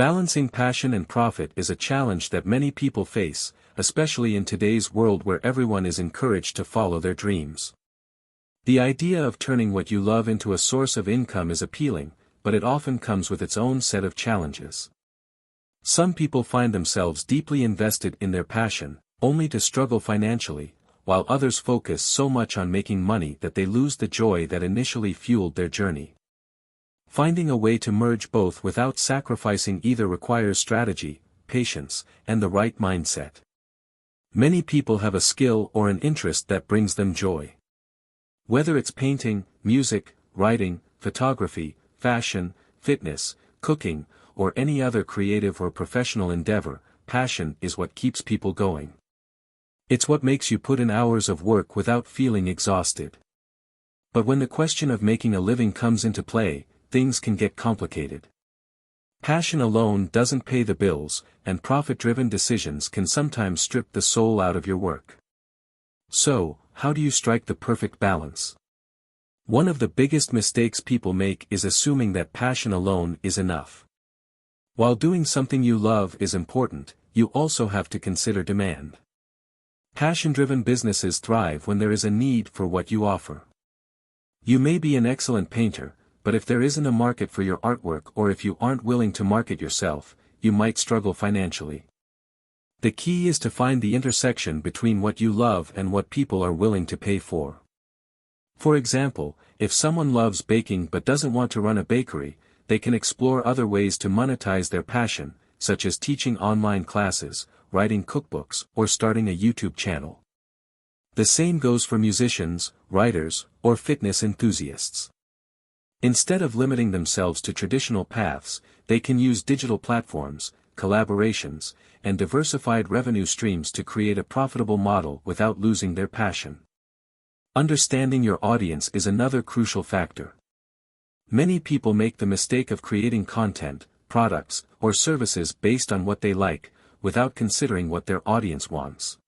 Balancing passion and profit is a challenge that many people face, especially in today's world where everyone is encouraged to follow their dreams. The idea of turning what you love into a source of income is appealing, but it often comes with its own set of challenges. Some people find themselves deeply invested in their passion, only to struggle financially, while others focus so much on making money that they lose the joy that initially fueled their journey. Finding a way to merge both without sacrificing either requires strategy, patience, and the right mindset. Many people have a skill or an interest that brings them joy. Whether it's painting, music, writing, photography, fashion, fitness, cooking, or any other creative or professional endeavor, passion is what keeps people going. It's what makes you put in hours of work without feeling exhausted. But when the question of making a living comes into play, things can get complicated. Passion alone doesn't pay the bills, and profit-driven decisions can sometimes strip the soul out of your work. So, how do you strike the perfect balance? One of the biggest mistakes people make is assuming that passion alone is enough. While doing something you love is important, you also have to consider demand. Passion-driven businesses thrive when there is a need for what you offer. You may be an excellent painter, but if there isn't a market for your artwork or if you aren't willing to market yourself, you might struggle financially. The key is to find the intersection between what you love and what people are willing to pay for. For example, if someone loves baking but doesn't want to run a bakery, they can explore other ways to monetize their passion, such as teaching online classes, writing cookbooks, or starting a YouTube channel. The same goes for musicians, writers, or fitness enthusiasts. Instead of limiting themselves to traditional paths, they can use digital platforms, collaborations, and diversified revenue streams to create a profitable model without losing their passion. Understanding your audience is another crucial factor. Many people make the mistake of creating content, products, or services based on what they like, without considering what their audience wants.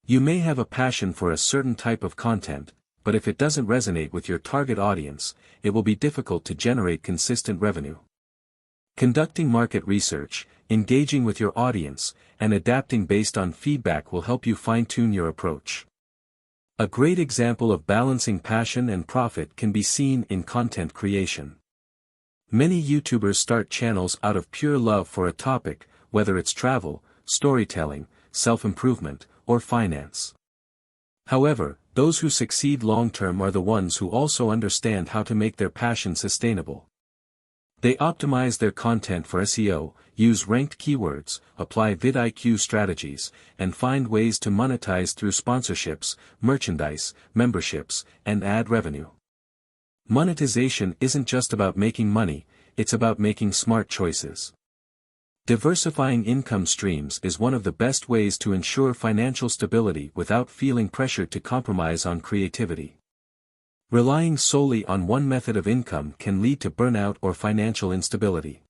You may have a passion for a certain type of content, but if it doesn't resonate with your target audience, it will be difficult to generate consistent revenue. Conducting market research, engaging with your audience, and adapting based on feedback will help you fine-tune your approach. A great example of balancing passion and profit can be seen in content creation. Many YouTubers start channels out of pure love for a topic, whether it's travel, storytelling, self-improvement, or finance. However, those who succeed long-term are the ones who also understand how to make their passion sustainable. They optimize their content for SEO, use ranked keywords, apply VidIQ strategies, and find ways to monetize through sponsorships, merchandise, memberships, and ad revenue. Monetization isn't just about making money, it's about making smart choices. Diversifying income streams is one of the best ways to ensure financial stability without feeling pressured to compromise on creativity. Relying solely on one method of income can lead to burnout or financial instability.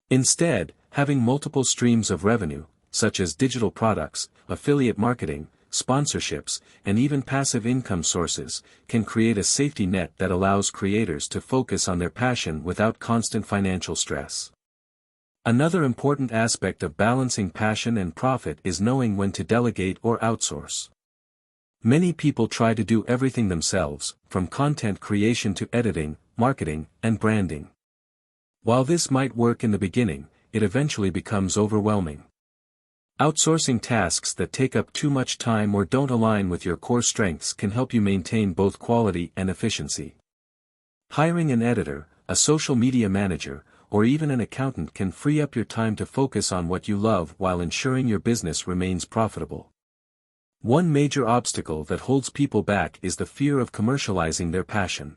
Instead, having multiple streams of revenue, such as digital products, affiliate marketing, sponsorships, and even passive income sources, can create a safety net that allows creators to focus on their passion without constant financial stress. Another important aspect of balancing passion and profit is knowing when to delegate or outsource. Many people try to do everything themselves, from content creation to editing, marketing, and branding. While this might work in the beginning, it eventually becomes overwhelming. Outsourcing tasks that take up too much time or don't align with your core strengths can help you maintain both quality and efficiency. Hiring an editor, a social media manager, or even an accountant can free up your time to focus on what you love while ensuring your business remains profitable. One major obstacle that holds people back is the fear of commercializing their passion.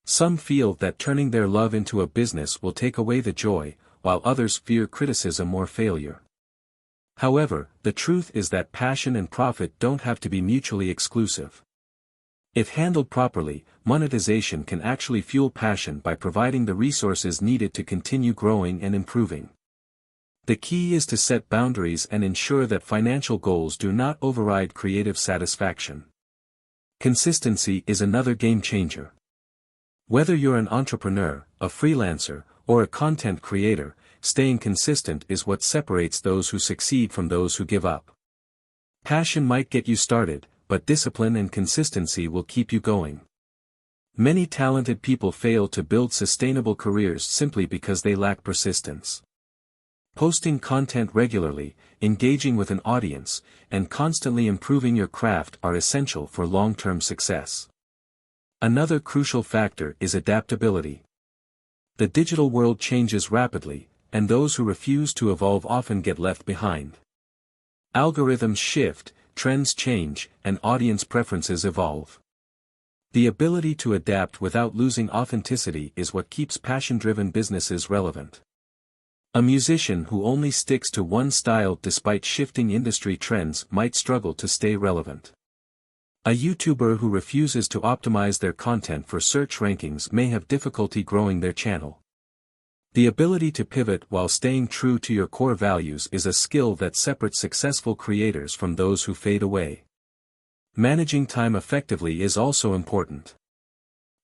Some feel that turning their love into a business will take away the joy, while others fear criticism or failure. However, the truth is that passion and profit don't have to be mutually exclusive. If handled properly, monetization can actually fuel passion by providing the resources needed to continue growing and improving. The key is to set boundaries and ensure that financial goals do not override creative satisfaction. Consistency is another game changer. Whether you're an entrepreneur, a freelancer, or a content creator, staying consistent is what separates those who succeed from those who give up. Passion might get you started, but discipline and consistency will keep you going. Many talented people fail to build sustainable careers simply because they lack persistence. Posting content regularly, engaging with an audience, and constantly improving your craft are essential for long-term success. Another crucial factor is adaptability. The digital world changes rapidly, and those who refuse to evolve often get left behind. Algorithms shift, trends change, and audience preferences evolve. The ability to adapt without losing authenticity is what keeps passion-driven businesses relevant. A musician who only sticks to one style despite shifting industry trends might struggle to stay relevant. A YouTuber who refuses to optimize their content for search rankings may have difficulty growing their channel. The ability to pivot while staying true to your core values is a skill that separates successful creators from those who fade away. Managing time effectively is also important.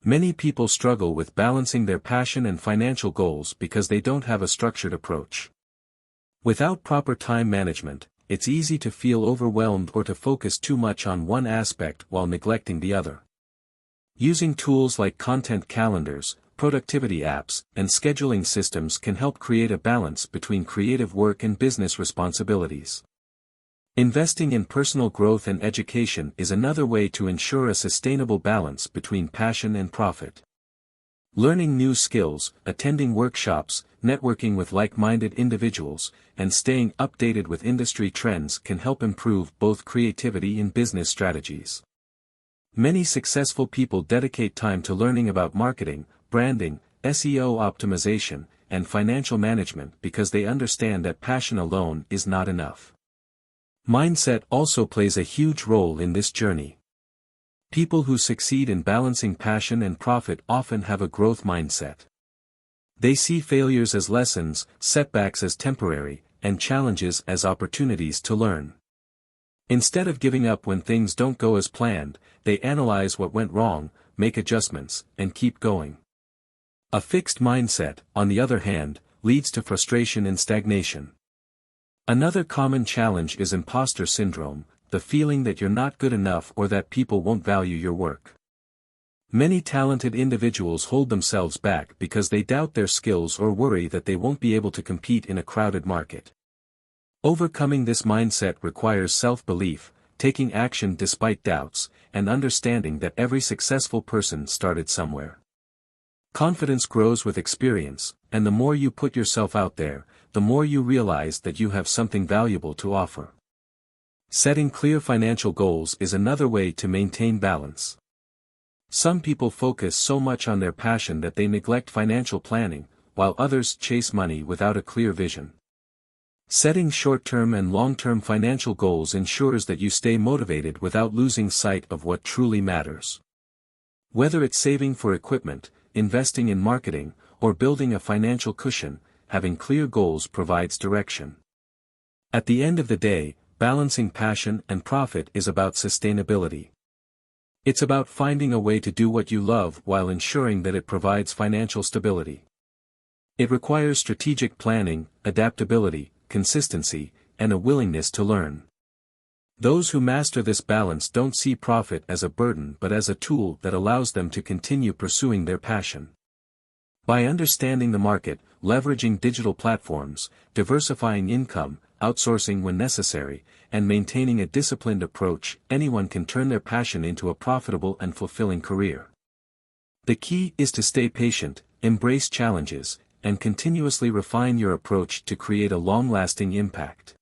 Many people struggle with balancing their passion and financial goals because they don't have a structured approach. Without proper time management, it's easy to feel overwhelmed or to focus too much on one aspect while neglecting the other. Using tools like content calendars, productivity apps, and scheduling systems can help create a balance between creative work and business responsibilities. Investing in personal growth and education is another way to ensure a sustainable balance between passion and profit. Learning new skills, attending workshops, networking with like-minded individuals, and staying updated with industry trends can help improve both creativity and business strategies. Many successful people dedicate time to learning about marketing, branding, SEO optimization, and financial management because they understand that passion alone is not enough. Mindset also plays a huge role in this journey. People who succeed in balancing passion and profit often have a growth mindset. They see failures as lessons, setbacks as temporary, and challenges as opportunities to learn. Instead of giving up when things don't go as planned, they analyze what went wrong, make adjustments, and keep going. A fixed mindset, on the other hand, leads to frustration and stagnation. Another common challenge is imposter syndrome, the feeling that you're not good enough or that people won't value your work. Many talented individuals hold themselves back because they doubt their skills or worry that they won't be able to compete in a crowded market. Overcoming this mindset requires self-belief, taking action despite doubts, and understanding that every successful person started somewhere. Confidence grows with experience, and the more you put yourself out there, the more you realize that you have something valuable to offer. Setting clear financial goals is another way to maintain balance. Some people focus so much on their passion that they neglect financial planning, while others chase money without a clear vision. Setting short-term and long-term financial goals ensures that you stay motivated without losing sight of what truly matters. Whether it's saving for equipment, investing in marketing, or building a financial cushion, having clear goals provides direction. At the end of the day, balancing passion and profit is about sustainability. It's about finding a way to do what you love while ensuring that it provides financial stability. It requires strategic planning, adaptability, consistency, and a willingness to learn. Those who master this balance don't see profit as a burden but as a tool that allows them to continue pursuing their passion. By understanding the market, leveraging digital platforms, diversifying income, outsourcing when necessary, and maintaining a disciplined approach, anyone can turn their passion into a profitable and fulfilling career. The key is to stay patient, embrace challenges, and continuously refine your approach to create a long-lasting impact.